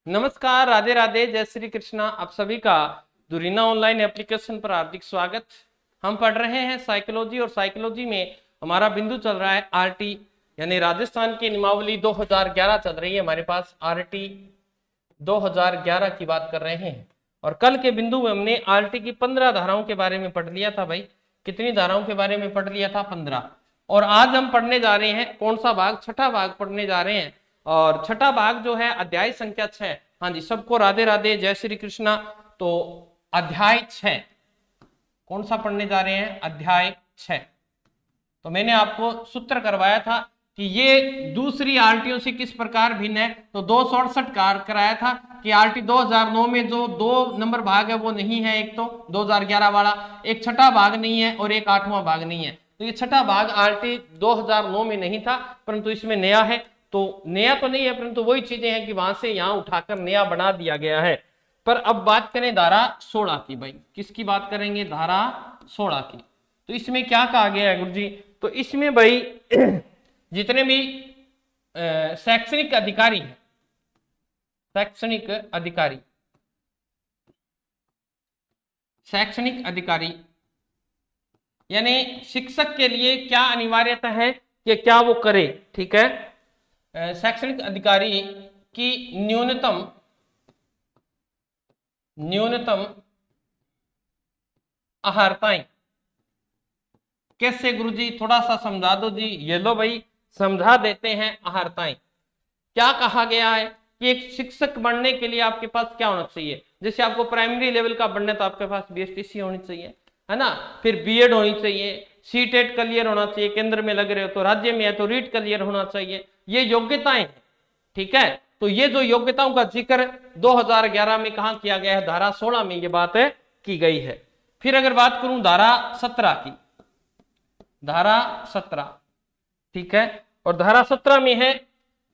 नमस्कार, राधे राधे, जय श्री कृष्णा। आप सभी का दुरीना ऑनलाइन एप्लीकेशन पर हार्दिक स्वागत। हम पढ़ रहे हैं साइकोलॉजी और साइकोलॉजी में हमारा बिंदु चल रहा है आरटी यानी राजस्थान की नियमावली 2011 चल रही है। हमारे पास आरटी 2011 की बात कर रहे हैं और कल के बिंदु में हमने आरटी की 15 धाराओं के बारे में पढ़ लिया था। भाई कितनी धाराओं के बारे में पढ़ लिया था? 15। और आज हम पढ़ने जा रहे हैं कौन सा भाग? छठा भाग पढ़ने जा रहे हैं और छठा भाग जो है अध्याय संख्या 6। हाँ जी, सबको राधे राधे, जय श्री कृष्णा। तो अध्याय 6 कौन सा पढ़ने जा रहे हैं? अध्याय 6। तो मैंने आपको सूत्र करवाया था कि ये दूसरी आरटीओ से किस प्रकार भिन्न है। तो 268 कराया था कि आरटी 2009 में जो 2 नंबर भाग है वो नहीं है। एक तो 2011 वाला, एक छठा भाग नहीं है और एक 8वां भाग नहीं है। तो ये छठा भाग आरटी 2009 में नहीं था परंतु इसमें नया है। तो नया तो नहीं है परंतु वही चीजें हैं कि वहां से यहां उठाकर नया बना दिया गया है। पर अब बात करें धारा 16 की। भाई किसकी बात करेंगे? धारा 16 की। तो इसमें क्या कहा गया है गुरुजी? तो इसमें भाई जितने भी शैक्षणिक अधिकारी हैं, शैक्षणिक अधिकारी, शैक्षणिक अधिकारी यानी शिक्षक के लिए क्या अनिवार्यता है कि क्या वो करे। ठीक है, शैक्षणिक अधिकारी की न्यूनतम अहर्ताएं। कैसे गुरुजी? थोड़ा सा समझा दो जी। ये लो भाई, समझा देते हैं। अहर्ताएं क्या कहा गया है कि एक शिक्षक बनने के लिए आपके पास क्या होना चाहिए? जैसे आपको प्राइमरी लेवल का बनना है तो आपके पास बीएसटीसी होनी चाहिए, है ना। फिर बीएड होनी चाहिए, सीटेट क्लियर होना चाहिए, केंद्र में लग रहे हो तो, राज्य में है तो रीट क्लियर होना चाहिए। ये योग्यताएं, ठीक है। तो ये जो योग्यताओं का जिक्र 2011 में कहा किया गया है? धारा 16 में ये बात की गई है। फिर अगर बात करूं धारा 17 की, धारा 17, ठीक है। और धारा 17 में है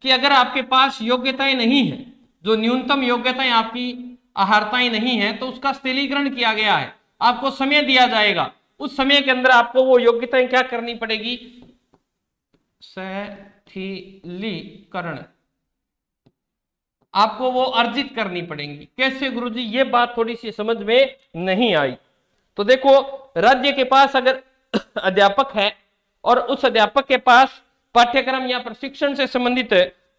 कि अगर आपके पास योग्यताएं नहीं है, जो न्यूनतम योग्यताएं आपकी अहर्ताएं नहीं है, तो उसका स्थिरीकरण किया गया है। आपको समय दिया जाएगा, उस समय के अंदर आपको वो योग्यताएं क्या करनी पड़ेगी? शिथिलीकरण, आपको वो अर्जित करनी पड़ेंगी। कैसे गुरुजी? ये बात थोड़ी सी समझ में नहीं आई। तो देखो, राज्य के पास अगर अध्यापक है और उस अध्यापक के पास पाठ्यक्रम या प्रशिक्षण से संबंधित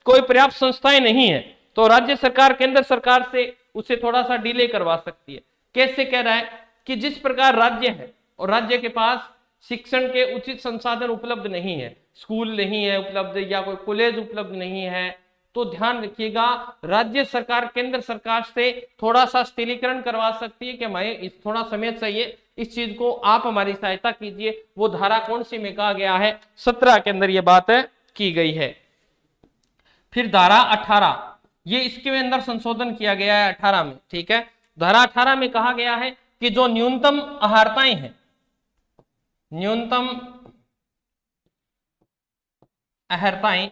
कोई पर्याप्त संस्थाएं नहीं है तो राज्य सरकार केंद्र सरकार से उसे थोड़ा सा डिले करवा सकती है। कैसे कह रहा है कि जिस प्रकार राज्य है और राज्य के पास शिक्षण के उचित संसाधन उपलब्ध नहीं है, स्कूल नहीं है उपलब्ध या कोई कॉलेज उपलब्ध नहीं है, तो ध्यान रखिएगा राज्य सरकार केंद्र सरकार से थोड़ा सा स्थिरीकरण करवा सकती है कि हमें इस थोड़ा समय चाहिए, इस चीज को आप हमारी सहायता कीजिए। वो धारा कौन सी में कहा गया है? 17 के अंदर ये बात की गई है। फिर धारा 18, ये इसके अंदर संशोधन किया गया है 18 में, ठीक है। धारा 18 में कहा गया है कि जो न्यूनतम अहर्ताएं हैं, न्यूनतम अहर्ताएं,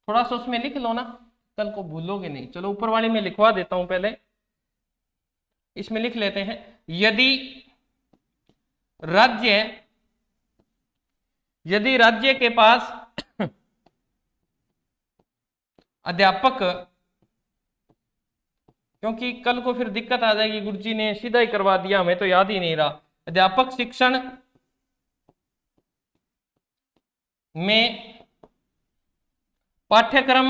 थोड़ा सा उसमें लिख लो ना, कल को भूलोगे नहीं। चलो ऊपर वाले में लिखवा देता हूं, पहले इसमें लिख लेते हैं। यदि राज्य के पास अध्यापक, क्योंकि कल को फिर दिक्कत आ जाएगी, गुरुजी ने सीधा ही करवा दिया, हमें तो याद ही नहीं रहा। अध्यापक शिक्षण में पाठ्यक्रम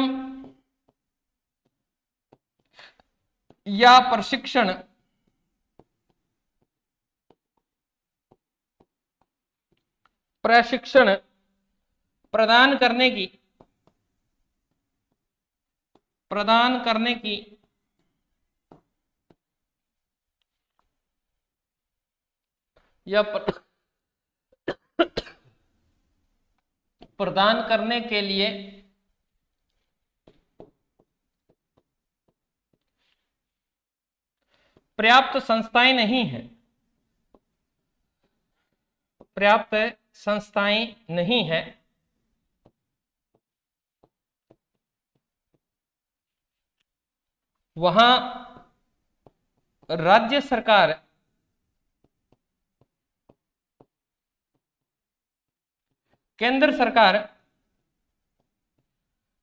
या प्रशिक्षण प्रदान करने की या प्रदान करने के लिए पर्याप्त संस्थाएं नहीं है, पर्याप्त संस्थाएं नहीं है, वहां राज्य सरकार केंद्र सरकार,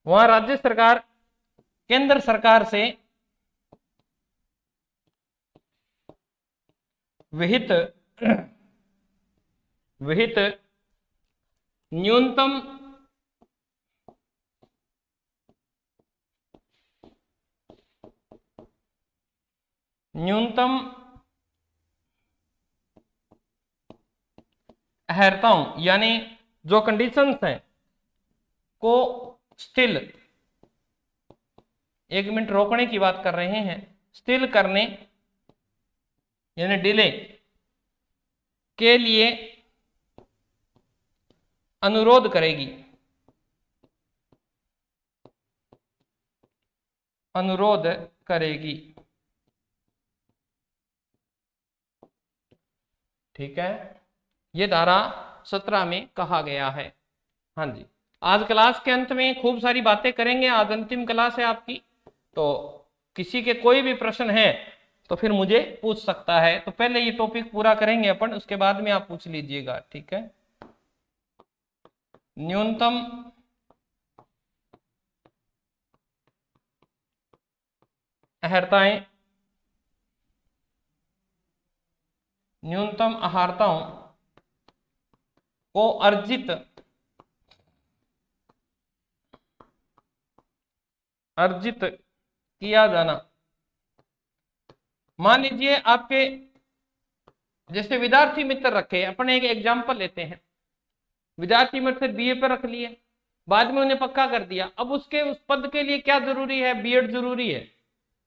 वहां राज्य सरकार केंद्र सरकार से विहित विहित न्यूनतम अहर्ताओं यानी जो कंडीशंस हैं को स्थिल, 1 मिनट रोकने की बात कर रहे हैं, स्थिल करने यानी डिले के लिए अनुरोध करेगी, अनुरोध करेगी। ठीक है, ये धारा 17 में कहा गया है। हाँ जी, आज क्लास के अंत में खूब सारी बातें करेंगे, आज अंतिम क्लास है आपकी, तो किसी के कोई भी प्रश्न है तो फिर मुझे पूछ सकता है। तो पहले ये टॉपिक पूरा करेंगे अपन, उसके बाद में आप पूछ लीजिएगा। ठीक है, न्यूनतम अहर्ताएं, न्यूनतम अहर्ताओं को अर्जित किया जाना। मान लीजिए आपके जैसे विद्यार्थी मित्र रखे, अपन एक एग्जांपल लेते हैं, विद्यार्थी मित्र बीए पर रख लिए, बाद में उन्हें पक्का कर दिया, अब उसके उस पद के लिए क्या जरूरी है, बीएड जरूरी है।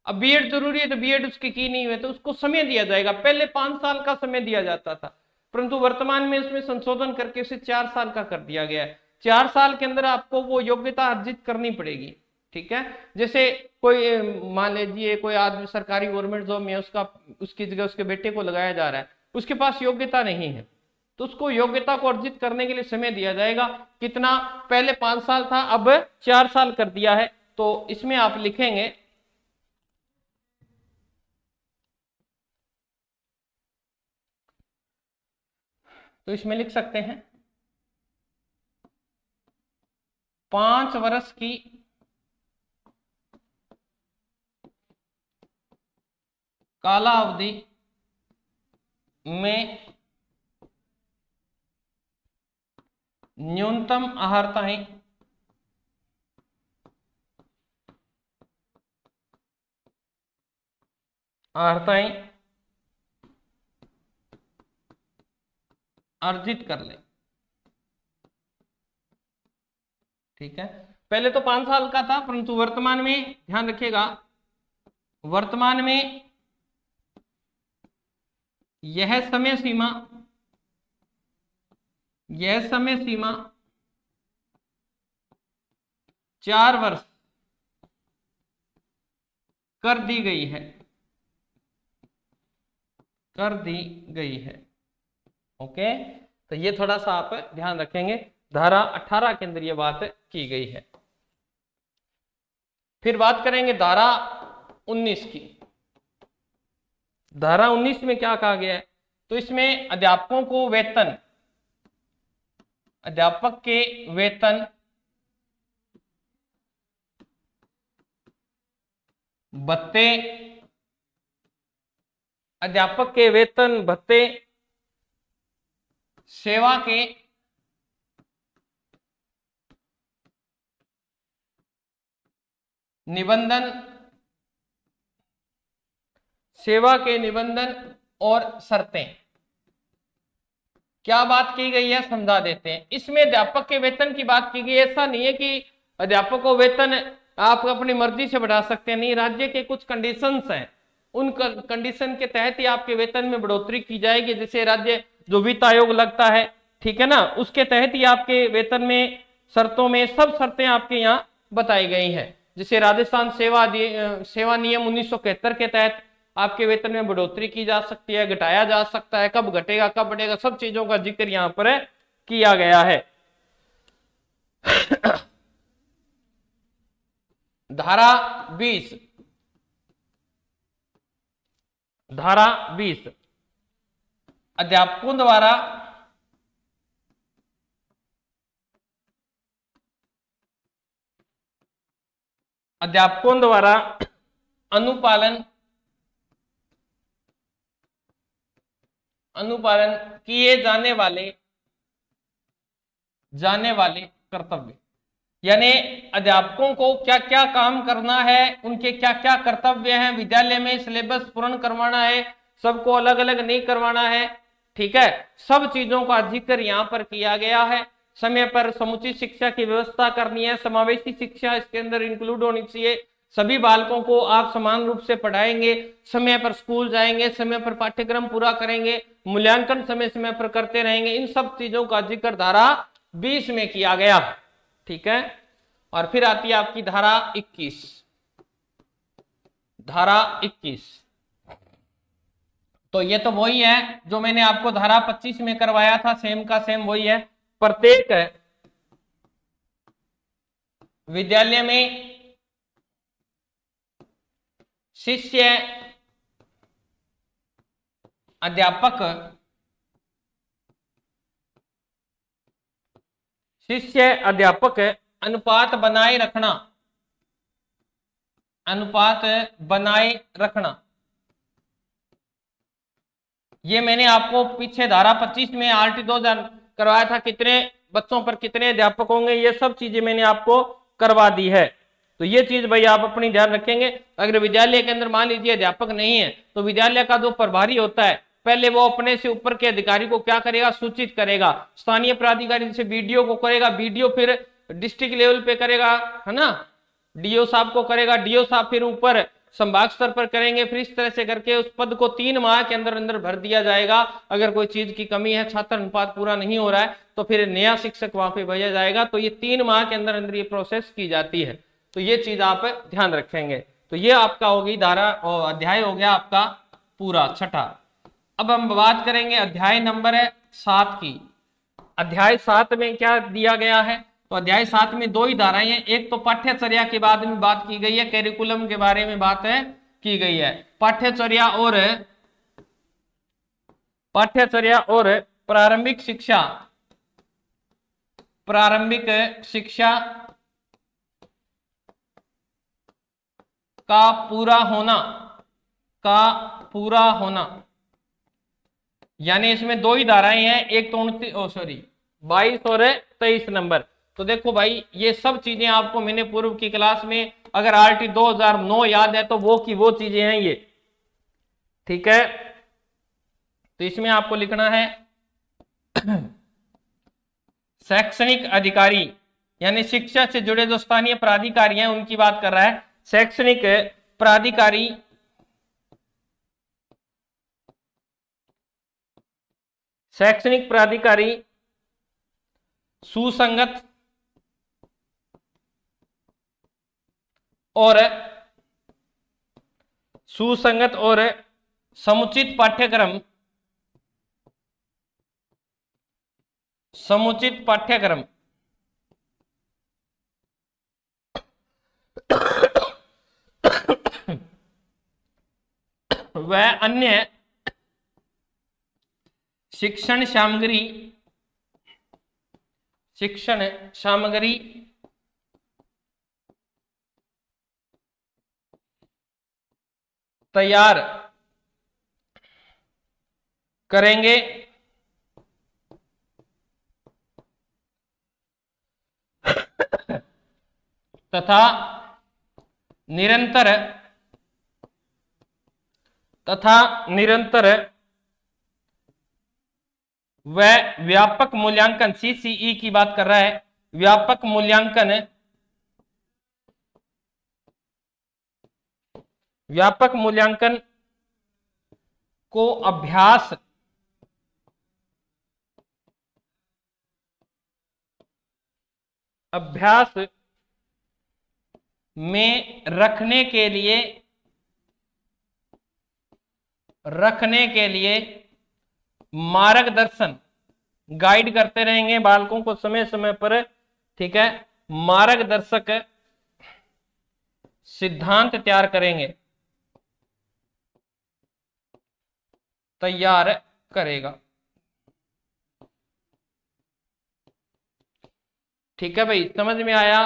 अब बीएड जरूरी है तो बीएड उसकी की नहीं हुई तो उसको समय दिया जाएगा। पहले 5 साल का समय दिया जाता था, परंतु वर्तमान में इसमें संशोधन करके उसे 4 साल का कर दिया गया है। 4 साल के अंदर आपको वो योग्यता अर्जित करनी पड़ेगी। ठीक है, जैसे कोई मान लीजिए कोई आदमी सरकारी गवर्नमेंट जॉब में उसकी जगह उसके बेटे को लगाया जा रहा है, उसके पास योग्यता नहीं है, तो उसको योग्यता को अर्जित करने के लिए समय दिया जाएगा। कितना, पहले 5 साल था, अब 4 साल कर दिया है। तो इसमें आप लिखेंगे तो इसमें लिख सकते हैं 5 वर्ष की कालावधि में न्यूनतम अहर्ताएं अर्जित कर ले। ठीक है, पहले तो 5 साल का था, परंतु वर्तमान में ध्यान रखिएगा, वर्तमान में यह समय सीमा 4 वर्ष कर दी गई है। ओके, तो ये थोड़ा सा आप ध्यान रखेंगे, धारा 18 के अंदर ये बात की गई है। फिर बात करेंगे धारा 19 की। धारा 19 में क्या कहा गया है, तो इसमें अध्यापकों को अध्यापक के वेतन भत्ते, अध्यापक के वेतन भत्ते, सेवा के निबंधन और शर्तें, क्या बात की गई है समझा देते हैं। इसमें अध्यापक के वेतन की बात की गई, ऐसा नहीं है कि अध्यापक को वेतन आप अपनी मर्जी से बढ़ा सकते हैं, नहीं, राज्य के कुछ कंडीशंस हैं, उन कंडीशन के तहत ही आपके वेतन में बढ़ोतरी की जाएगी। जैसे राज्य जो वित्त आयोग लगता है, ठीक है ना, उसके तहत ही आपके वेतन में शर्तों में सब शर्तें आपके यहाँ बताई गई हैं। जैसे राजस्थान सेवा नियम 1971 के तहत आपके वेतन में बढ़ोतरी की जा सकती है, घटाया जा सकता है, कब घटेगा कब बढ़ेगा, सब चीजों का जिक्र यहाँ पर किया गया है। धारा 20 अध्यापकों द्वारा अध्यापकों द्वारा अनुपालन किए जाने वाले कर्तव्य, यानी अध्यापकों को क्या क्या काम करना है, उनके क्या क्या कर्तव्य हैं, विद्यालय में सिलेबस पूर्ण करवाना है, सबको अलग अलग नहीं करवाना है, ठीक है, सब चीजों का जिक्र यहाँ पर किया गया है। समय पर समुचित शिक्षा की व्यवस्था करनी है, समावेशी शिक्षा इसके अंदर इंक्लूड होनी चाहिए, सभी बालकों को आप समान रूप से पढ़ाएंगे, समय पर स्कूल जाएंगे, समय पर पाठ्यक्रम पूरा करेंगे, मूल्यांकन समय समय पर करते रहेंगे, इन सब चीजों का जिक्र धारा 20 में किया गया, ठीक है। और फिर आती है आपकी धारा 21। धारा 21 तो ये तो वही है जो मैंने आपको धारा 25 में करवाया था, सेम का सेम वही है। प्रत्येक विद्यालय में शिष्य अध्यापक अनुपात बनाए रखना, ये मैंने आपको पीछे धारा 25 में RT 2000 करवाया था, कितने बच्चों पर कितने अध्यापक होंगे, ये सब चीजें मैंने आपको करवा दी है। तो ये चीज भाई आप अपनी ध्यान रखेंगे। अगर विद्यालय के अंदर मान लीजिए अध्यापक नहीं है तो विद्यालय का जो प्रभारी होता है पहले वो अपने से ऊपर के अधिकारी को क्या करेगा, सूचित करेगा, स्थानीय प्राधिकारी जैसे BDO को करेगा, BDO फिर डिस्ट्रिक्ट लेवल पे करेगा, है ना, DO साहब को करेगा, DO साहब फिर ऊपर संभाग स्तर पर करेंगे, फिर इस तरह से करके उस पद को 3 माह के अंदर अंदर भर दिया जाएगा। अगर कोई चीज की कमी है, छात्र अनुपात पूरा नहीं हो रहा है, तो फिर नया शिक्षक वहां पे भेजा जाएगा। तो ये 3 माह के अंदर अंदर ये प्रोसेस की जाती है, तो ये चीज आप ध्यान रखेंगे। तो ये आपका होगी धारा और अध्याय हो गया आपका पूरा छठा। अब हम बात करेंगे अध्याय नंबर 7 की। अध्याय 7 में क्या दिया गया है, तो अध्याय 7 में 2 ही धाराएं हैं। एक तो पाठ्यचर्या के बारे में बात की गई है, कैरिकुलम के बारे में बात की गई है। पाठ्यचर्या और प्रारंभिक शिक्षा का पूरा होना, यानी इसमें 2 ही धाराएं हैं, एक तो 22 और 23 नंबर। तो देखो भाई ये सब चीजें आपको मैंने पूर्व की क्लास में, अगर RT 2009 याद है तो वो की वो चीजें हैं ये, ठीक है। तो इसमें आपको लिखना है शैक्षणिक अधिकारी, यानी शिक्षा से जुड़े जो स्थानीय प्राधिकारी हैं उनकी बात कर रहा है। शैक्षणिक प्राधिकारी सुसंगत और समुचित पाठ्यक्रम वह अन्य शिक्षण सामग्री तैयार करेंगे तथा निरंतर वह व्यापक मूल्यांकन, CCE की बात कर रहा है, व्यापक मूल्यांकन को अभ्यास में रखने के लिए मार्गदर्शन गाइड करते रहेंगे बालकों को समय समय पर, ठीक है। मार्गदर्शक सिद्धांत तैयार करेगा, ठीक है भाई, समझ में आया।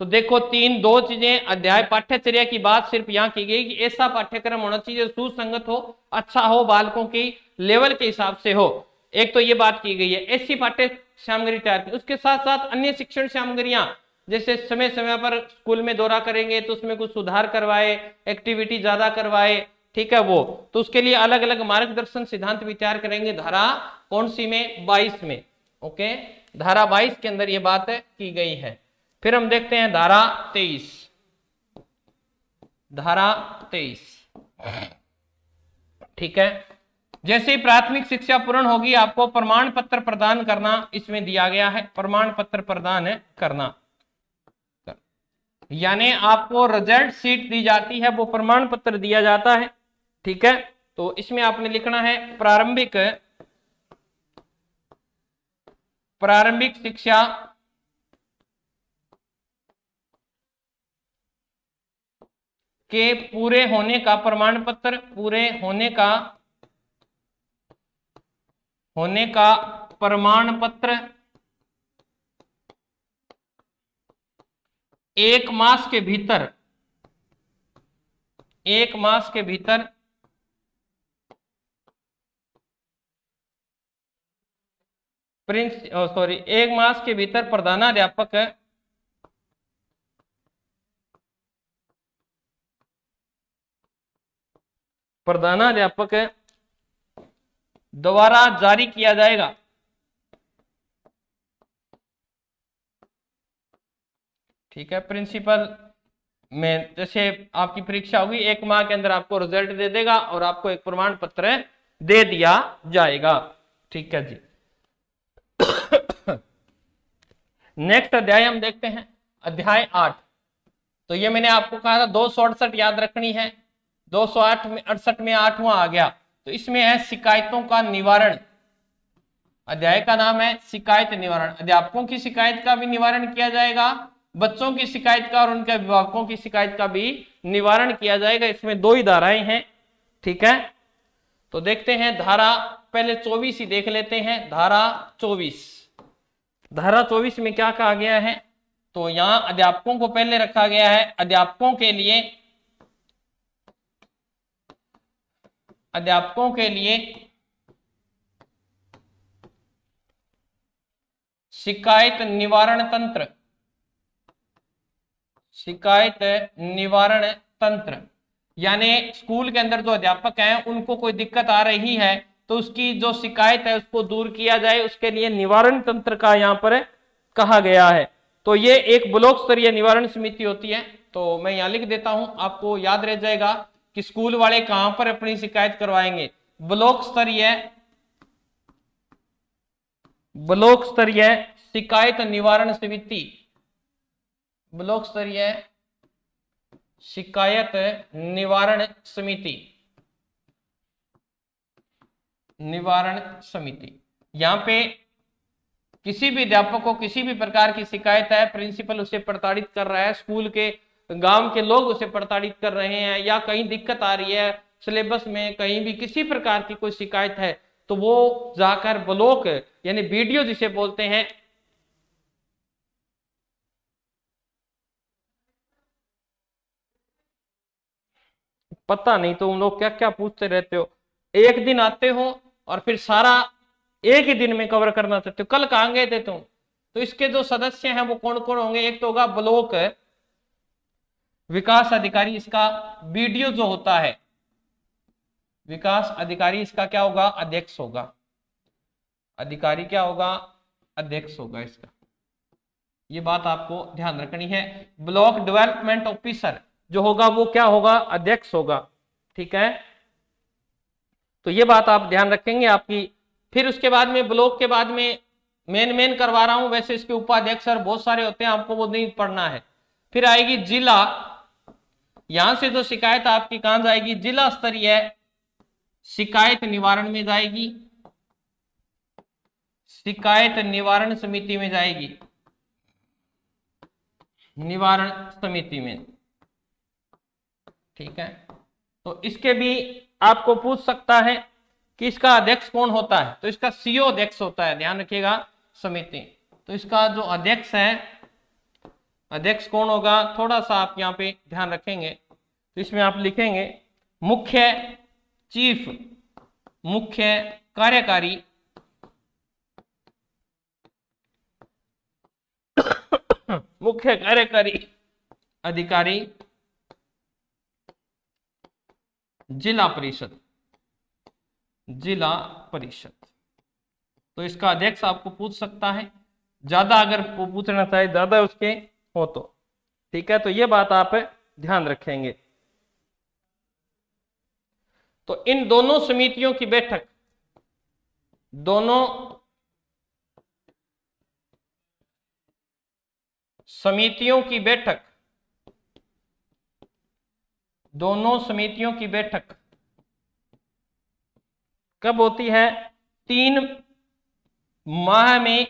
तो देखो दो चीजें, अध्याय पाठ्यचर्या की बात सिर्फ यहाँ की गई कि ऐसा पाठ्यक्रम होना चाहिए जो सुसंगत हो, अच्छा हो, बालकों की लेवल के हिसाब से हो। एक तो ये बात की गई है, ऐसी पाठ्य सामग्री तैयार की। उसके साथ साथ अन्य शिक्षण सामग्रियां, जैसे समय समय पर स्कूल में दौरा करेंगे तो उसमें कुछ सुधार करवाए, एक्टिविटी ज्यादा करवाए, ठीक है वो, तो उसके लिए अलग अलग मार्गदर्शन सिद्धांत भी तैयार करेंगे। धारा कौन सी में? 22 में। ओके, धारा 22 के अंदर ये बात की गई है। फिर हम देखते हैं धारा 23। धारा 23, ठीक है, जैसे ही प्राथमिक शिक्षा पूर्ण होगी आपको प्रमाण पत्र प्रदान करना इसमें दिया गया है। प्रमाण पत्र प्रदान करना यानी आपको रिजल्ट शीट दी जाती है, वो प्रमाण पत्र दिया जाता है, ठीक है। तो इसमें आपने लिखना है प्रारंभिक शिक्षा के पूरे होने का प्रमाण पत्र, पूरे होने का प्रमाण पत्र 1 मास के भीतर, 1 मास के भीतर एक मास के भीतर प्रधानाध्यापक द्वारा जारी किया जाएगा। ठीक है, प्रिंसिपल में जैसे आपकी परीक्षा होगी 1 माह के अंदर आपको रिजल्ट दे देगा और आपको एक प्रमाण पत्र दे दिया जाएगा। ठीक है जी। नेक्स्ट अध्याय हम देखते हैं, अध्याय 8। तो ये मैंने आपको कहा था 268 याद रखनी है, 268 में 8वां आ गया। तो इसमें है शिकायतों का निवारण। अध्याय का नाम है शिकायत निवारण। अध्यापकों की शिकायत का भी निवारण किया जाएगा, बच्चों की शिकायत का और उनके अभिभावकों की शिकायत का भी निवारण किया जाएगा। इसमें 2 ही धाराएं हैं, ठीक है। तो देखते हैं धारा पहले 24 ही देख लेते हैं। धारा 24, धारा 24 में क्या कहा गया है? तो यहां अध्यापकों को पहले रखा गया है। अध्यापकों के लिए शिकायत निवारण तंत्र, शिकायत निवारण तंत्र यानी स्कूल के अंदर जो अध्यापक हैं उनको कोई दिक्कत आ रही है तो उसकी जो शिकायत है उसको दूर किया जाए, उसके लिए निवारण तंत्र का यहाँ पर कहा गया है। तो ये एक ब्लॉक स्तरीय निवारण समिति होती है। तो मैं यहाँ लिख देता हूं, आपको याद रह जाएगा कि स्कूल वाले कहां पर अपनी शिकायत करवाएंगे। ब्लॉक स्तरीय शिकायत निवारण समिति, ब्लॉक स्तरीय शिकायत निवारण समिति, निवारण समिति। यहां पे किसी भी अध्यापक को किसी भी प्रकार की शिकायत है, प्रिंसिपल उसे प्रताड़ित कर रहा है, स्कूल के गांव के लोग उसे प्रताड़ित कर रहे हैं, या कहीं दिक्कत आ रही है सिलेबस में, कहीं भी किसी प्रकार की कोई शिकायत है, तो वो जाकर ब्लॉक यानी वीडियो जिसे बोलते हैं, पता नहीं तो उन लोग क्या क्या पूछते रहते हो। एक दिन आते हो और फिर सारा एक ही दिन में कवर करना चाहते हो। कल कहां गए थे तुम? तो इसके जो सदस्य हैं वो कौन कौन होंगे? एक तो होगा ब्लॉक विकास अधिकारी, इसका वीडियो जो होता है विकास अधिकारी, इसका क्या होगा? अध्यक्ष होगा। अधिकारी क्या होगा? अध्यक्ष होगा इसका। ये बात आपको ध्यान रखनी है। ब्लॉक डेवलपमेंट ऑफिसर जो होगा वो क्या होगा? अध्यक्ष होगा। ठीक है, तो ये बात आप ध्यान रखेंगे आपकी। फिर उसके बाद में ब्लॉक के बाद में मेन करवा रहा हूं, वैसे इसके उपाध्यक्ष और बहुत सारे होते हैं, आपको वो नहीं पढ़ना है। फिर आएगी जिला, यहां से जो शिकायत आपकी कहां जाएगी? जिला स्तरीय शिकायत निवारण में जाएगी, शिकायत निवारण समिति में जाएगी, निवारण समिति में। ठीक है, तो इसके भी आपको पूछ सकता है कि इसका अध्यक्ष कौन होता है? तो इसका सीओ अध्यक्ष होता है, ध्यान रखिएगा, समिति। तो इसका जो अध्यक्ष है अध्यक्ष कौन होगा, थोड़ा सा आप यहाँ पे ध्यान रखेंगे तो इसमें आप लिखेंगे मुख्य चीफ, मुख्य कार्यकारी मुख्य कार्यकारी अधिकारी जिला परिषद, जिला परिषद। तो इसका अध्यक्ष आपको पूछ सकता है, ज्यादा अगर पूछना चाहे ज्यादा उसके हो तो, ठीक है। तो ये बात आप ध्यान रखेंगे। तो इन दोनों समितियों की बैठक, दोनों समितियों की बैठक, दोनों समितियों की बैठक कब होती है, 3 माह में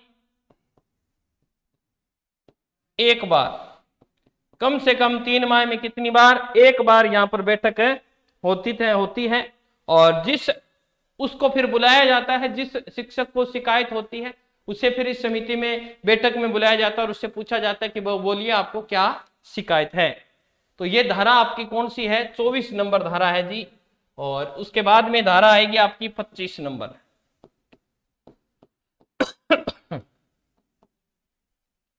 एक बार, कम से कम 3 माह में कितनी बार, एक बार यहां पर बैठक होती है। और जिस उसको फिर बुलाया जाता है, जिस शिक्षक को शिकायत होती है उसे फिर इस समिति में बैठक में बुलाया जाता है और उससे पूछा जाता है कि बोलिए आपको क्या शिकायत है। तो ये धारा आपकी कौन सी है, 24 नंबर धारा है जी। और उसके बाद में धारा आएगी आपकी 25 नंबर।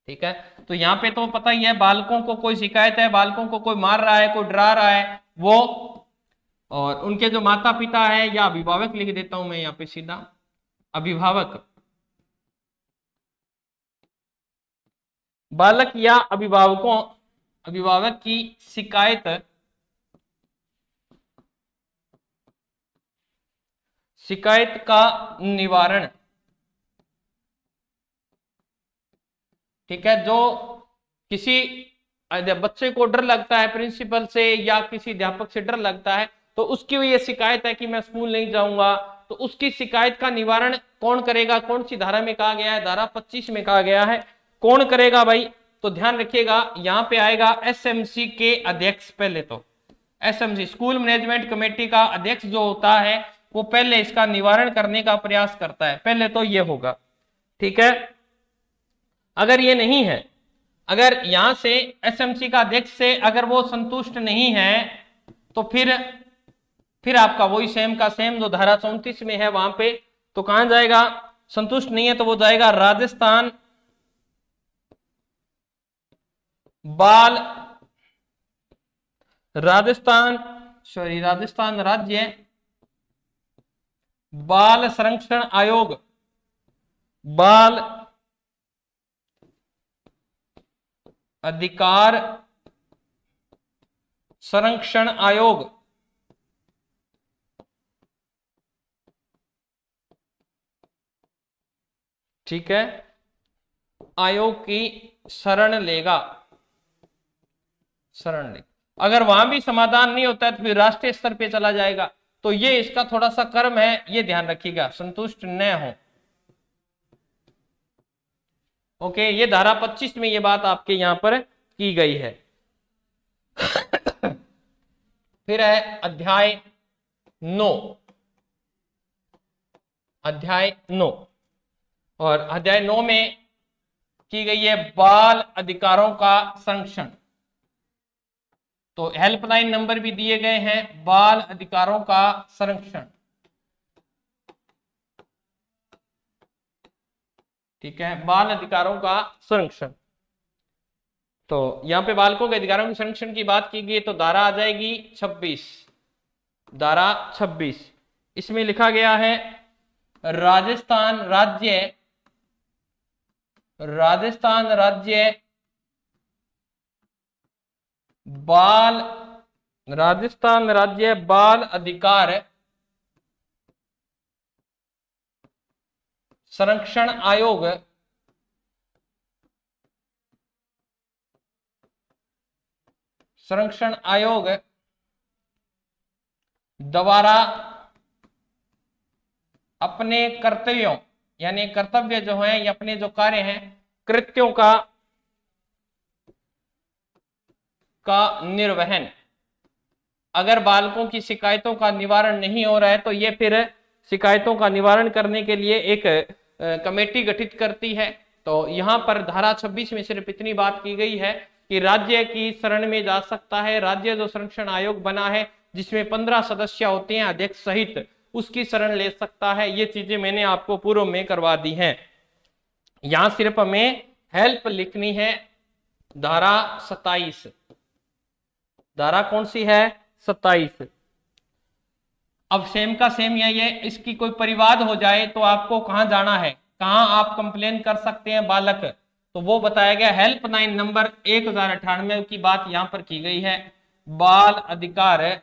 ठीक है, तो यहाँ पे तो पता ही है, बालकों को कोई शिकायत है, बालकों को कोई मार रहा है, कोई डरा रहा है वो, और उनके जो माता पिता है या अभिभावक, लिख देता हूं मैं यहाँ पे सीधा, अभिभावक, बालक या अभिभावक की शिकायत का निवारण, ठीक है। जो किसी बच्चे को डर लगता है प्रिंसिपल से या किसी अध्यापक से डर लगता है, तो उसकी ये शिकायत है कि मैं स्कूल नहीं जाऊंगा, तो उसकी शिकायत का निवारण कौन करेगा, कौन सी धारा में कहा गया है, धारा 25 में कहा गया है। कौन करेगा भाई, तो ध्यान रखिएगा, यहां पे आएगा एसएमसी के अध्यक्ष। पहले तो एसएमसी, स्कूल मैनेजमेंट कमेटी का अध्यक्ष जो होता है वो पहले इसका निवारण करने का प्रयास करता है, पहले तो ये होगा, ठीक है। अगर ये नहीं है, अगर यहां से एसएमसी का अध्यक्ष से अगर वो संतुष्ट नहीं है, तो फिर आपका वही सेम का सेम जो धारा 34 में है वहां पे, तो कहां जाएगा, संतुष्ट नहीं है तो वो जाएगा राजस्थान राज्य बाल संरक्षण आयोग, बाल अधिकार संरक्षण आयोग, ठीक है, आयोग की शरण लेगा। अगर वहां भी समाधान नहीं होता है तो फिर राष्ट्रीय स्तर पे चला जाएगा। तो ये इसका थोड़ा सा क्रम है, ये ध्यान रखिएगा, संतुष्ट न हो। ओके, ये धारा 25 में ये बात आपके यहां पर की गई है। फिर है अध्याय 9, अध्याय 9, और अध्याय 9 में की गई है बाल अधिकारों का संरक्षण। तो हेल्पलाइन नंबर भी दिए गए हैं, बाल अधिकारों का संरक्षण, ठीक है, बाल अधिकारों का संरक्षण। तो यहां पे बालकों के अधिकारों के संरक्षण की बात की गई, तो धारा आ जाएगी 26, धारा 26। इसमें लिखा गया है राजस्थान राज्य बाल अधिकार संरक्षण आयोग द्वारा अपने कर्तव्यों, यानी कर्तव्य जो है या अपने जो कार्य हैं, कृत्यों का निर्वहन, अगर बालकों की शिकायतों का निवारण नहीं हो रहा है तो ये फिर शिकायतों का निवारण करने के लिए एक कमेटी गठित करती है, तो यहाँ पर धारा 26 में सिर्फ इतनी बात की गई है कि राज्य की शरण में जा सकता है, राज्य जो संरक्षण आयोग बना है जिसमें 15 सदस्य होते हैं अध्यक्ष सहित, उसकी शरण ले सकता है। ये चीजें मैंने आपको पूर्व में करवा दी हैं। यहां सिर्फ हमें हेल्प लिखनी है, धारा 27, धारा कौन सी है 27। अब सेम का सेम यही है, इसकी कोई परिवाद हो जाए तो आपको कहां जाना है, कहां आप कंप्लेन कर सकते हैं बालक, तो वो बताया गया हेल्पलाइन नंबर 1098 की बात यहां पर की गई है। बाल अधिकार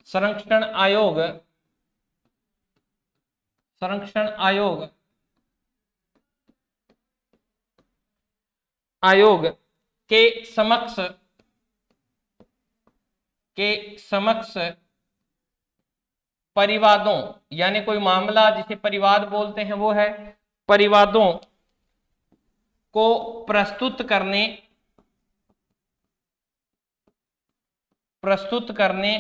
संरक्षण आयोग, संरक्षण आयोग के समक्ष परिवादों, यानी कोई मामला जिसे परिवाद बोलते हैं वो है, परिवादों को प्रस्तुत करने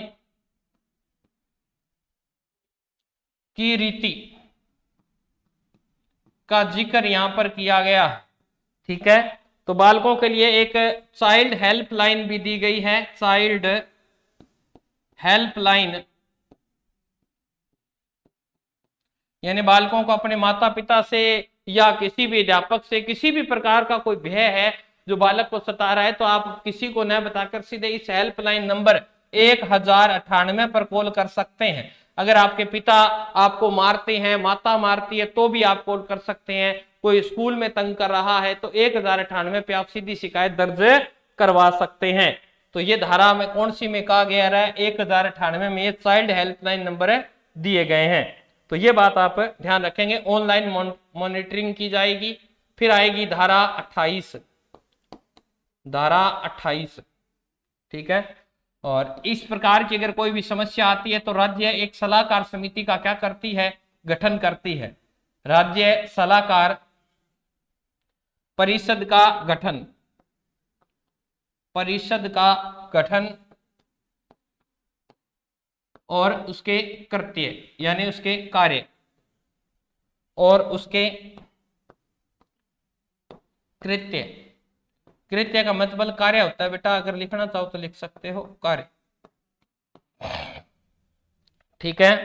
की रीति का जिक्र यहां पर किया गया। ठीक है, तो बालकों के लिए एक चाइल्ड हेल्पलाइन भी दी गई है, चाइल्ड हेल्पलाइन, यानी बालकों को अपने माता पिता से या किसी भी अध्यापक से किसी भी प्रकार का कोई भय है जो बालक को सता रहा है, तो आप किसी को न बताकर सीधे इस हेल्पलाइन नंबर 1098 पर कॉल कर सकते हैं। अगर आपके पिता आपको मारते हैं, माता मारती है, तो भी आप कॉल कर सकते हैं। कोई स्कूल में तंग कर रहा है तो 1098 पे आप सीधी शिकायत दर्ज करवा सकते हैं। तो ये धारा में कौन सी में कहा गया है, 1098 में ये चाइल्ड हेल्पलाइन नंबर दिए गए हैं। तो ये बात आप ध्यान रखेंगे, ऑनलाइन मॉनिटरिंग की जाएगी। फिर आएगी धारा 28, धारा 28। ठीक है, और इस प्रकार की अगर कोई भी समस्या आती है तो राज्य एक सलाहकार समिति का क्या करती है, गठन करती है। राज्य सलाहकार परिषद का गठन और उसके कृत्य यानी उसके कार्य और उसके कृत्य का मतलब कार्य होता है बेटा, अगर लिखना चाहो तो लिख सकते हो कार्य। ठीक है,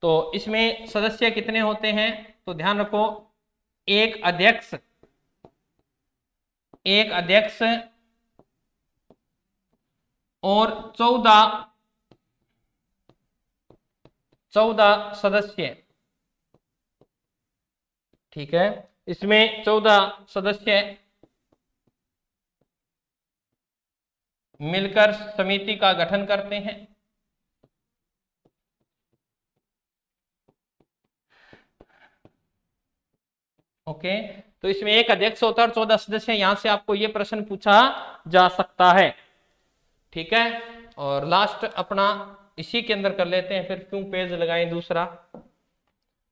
तो इसमें सदस्य कितने होते हैं, तो ध्यान रखो, एक अध्यक्ष और 14 सदस्य। ठीक है, इसमें 14 सदस्य मिलकर समिति का गठन करते हैं। ओके, तो इसमें एक अध्यक्ष होता है और 14 सदस्य। यहां से आपको यह प्रश्न पूछा जा सकता है। ठीक है, और लास्ट अपना इसी के अंदर कर लेते हैं, फिर क्यों पेज लगाएं दूसरा।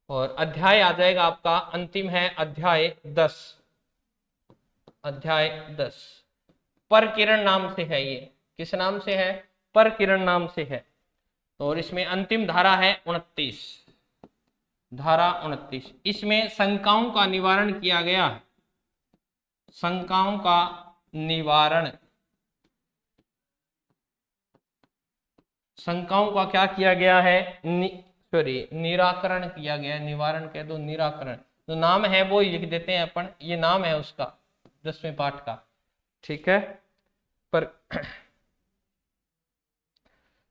और अध्याय आ जाएगा आपका, अंतिम है अध्याय 10। अध्याय 10 परकिरण नाम से है, ये किस नाम से है, परकिरण नाम से है। और इसमें अंतिम धारा है 29, धारा 29। इसमें शंकाओं का निवारण किया गया है, शंकाओं का निवारण, शंकाओं का क्या किया गया है, निराकरण किया गया है। निवारण कह दो, निराकरण जो नाम है वो ही लिख देते हैं अपन, ये नाम है उसका 10वें पाठ का। ठीक है, पर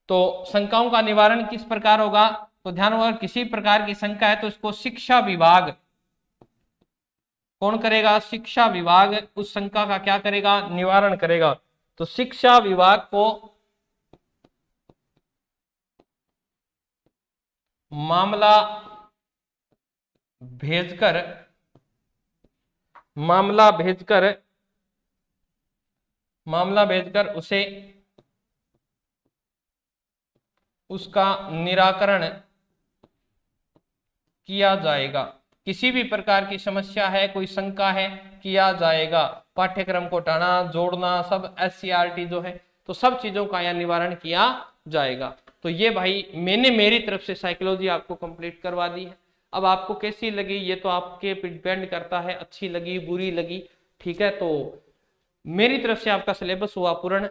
तो शंकाओं का निवारण किस प्रकार होगा, तो ध्यान रखो, किसी प्रकार की शंका है तो इसको शिक्षा विभाग कौन करेगा, शिक्षा विभाग उस शंका का क्या करेगा, निवारण करेगा। तो शिक्षा विभाग को मामला भेजकर उसे उसका निराकरण किया जाएगा। किसी भी प्रकार की समस्या है, कोई शंका है, किया जाएगा। पाठ्यक्रम को हटाना, जोड़ना, सब SCRT जो है, तो सब चीजों का यह निवारण किया जाएगा। तो ये भाई मैंने मेरी तरफ से साइकोलॉजी आपको कंप्लीट करवा दी है। अब आपको कैसी लगी ये तो आपके पे डिपेंड करता है, अच्छी लगी बुरी लगी, ठीक है। तो मेरी तरफ से आपका सिलेबस हुआ पूर्ण।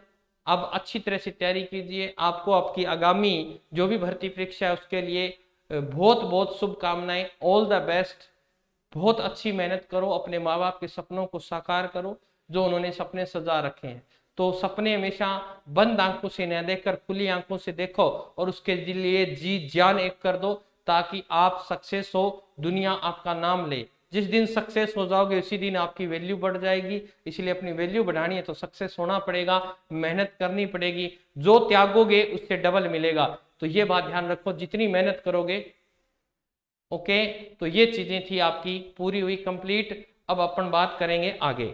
अब अच्छी तरह से तैयारी कीजिए। आपको आपकी आगामी जो भी भर्ती परीक्षा है उसके लिए बहुत बहुत शुभकामनाएं। All the best. बहुत अच्छी मेहनत करो, अपने माँ बाप के सपनों को साकार करो जो उन्होंने सपने सजा रखे हैं। तो सपने हमेशा बंद आंखों से न देखकर खुली आंखों से देखो और उसके लिए जी जान एक कर दो, ताकि आप सक्सेस हो, दुनिया आपका नाम ले। जिस दिन सक्सेस हो जाओगे उसी दिन आपकी वैल्यू बढ़ जाएगी। इसलिए अपनी वैल्यू बढ़ानी है तो सक्सेस होना पड़ेगा, मेहनत करनी पड़ेगी। जो त्यागोगे उससे डबल मिलेगा। तो ये बात ध्यान रखो, जितनी मेहनत करोगे। ओके, तो ये चीजें थी आपकी पूरी हुई कंप्लीट। अब अपन बात करेंगे आगे।